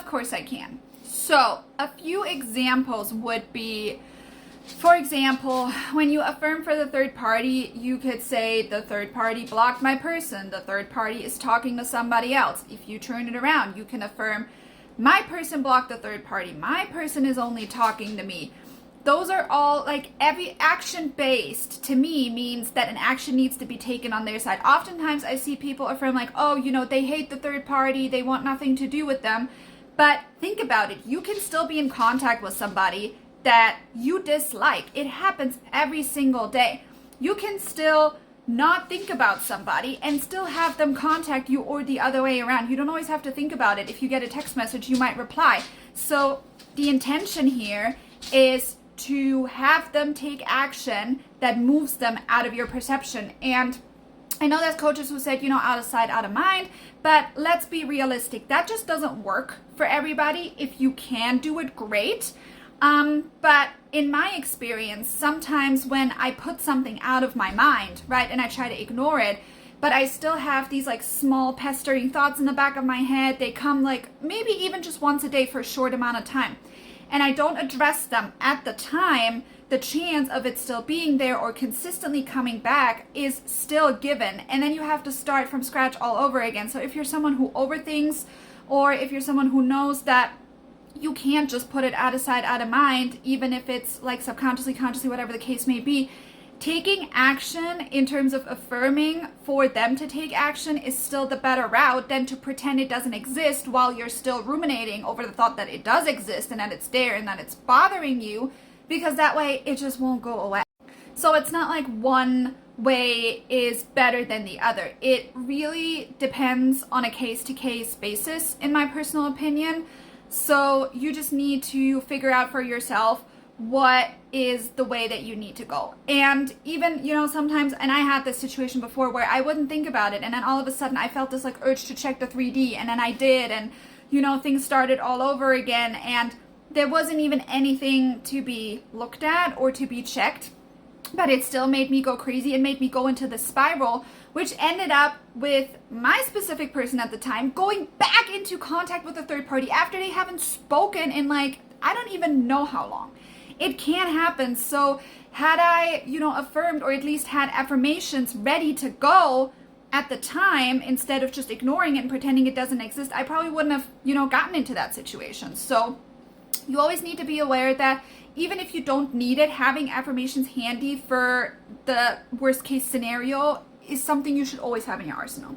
course I can. So a few examples would be, for example, when you affirm for the third party, you could say the third party blocked my person. The third party is talking to somebody else. If you turn it around, you can affirm my person blocked the third party. My person is only talking to me. Those are all like every action based to me means that an action needs to be taken on their side. Oftentimes I see people affirm like, oh, you know, they hate the third party. They want nothing to do with them. But think about it. You can still be in contact with somebody that you dislike. It happens every single day. You can still not think about somebody and still have them contact you, or the other way around. You don't always have to think about it. If you get a text message, you might reply. So the intention here is to have them take action that moves them out of your perception. And I know there's coaches who said, you know, out of sight, out of mind, but let's be realistic. That just doesn't work for everybody. If you can do it, great. But in my experience, sometimes when I put something out of my mind, right, and I try to ignore it, but I still have these like small pestering thoughts in the back of my head. They come like maybe even just once a day for a short amount of time, and I don't address them at the time, the chance of it still being there or consistently coming back is still given. And then you have to start from scratch all over again. So if you're someone who overthinks, or if you're someone who knows that you can't just put it out of sight, out of mind, even if it's like subconsciously, consciously, whatever the case may be, taking action in terms of affirming for them to take action is still the better route than to pretend it doesn't exist while you're still ruminating over the thought that it does exist and that it's there and that it's bothering you, because that way it just won't go away. So it's not like one way is better than the other. It really depends on a case-to-case basis, in my personal opinion. So you just need to figure out for yourself what is the way that you need to go. And even, you know, sometimes, and I had this situation before where I wouldn't think about it, and then all of a sudden I felt this like urge to check the 3D, and then I did, and you know, things started all over again, and there wasn't even anything to be looked at or to be checked, but it still made me go crazy. It made me go into the spiral, which ended up with my specific person at the time going back into contact with a third party after they haven't spoken in like, I don't even know how long. It can happen. So had I, you know, affirmed, or at least had affirmations ready to go at the time, instead of just ignoring it and pretending it doesn't exist, I probably wouldn't have, you know, gotten into that situation. So you always need to be aware that even if you don't need it, having affirmations handy for the worst case scenario is something you should always have in your arsenal.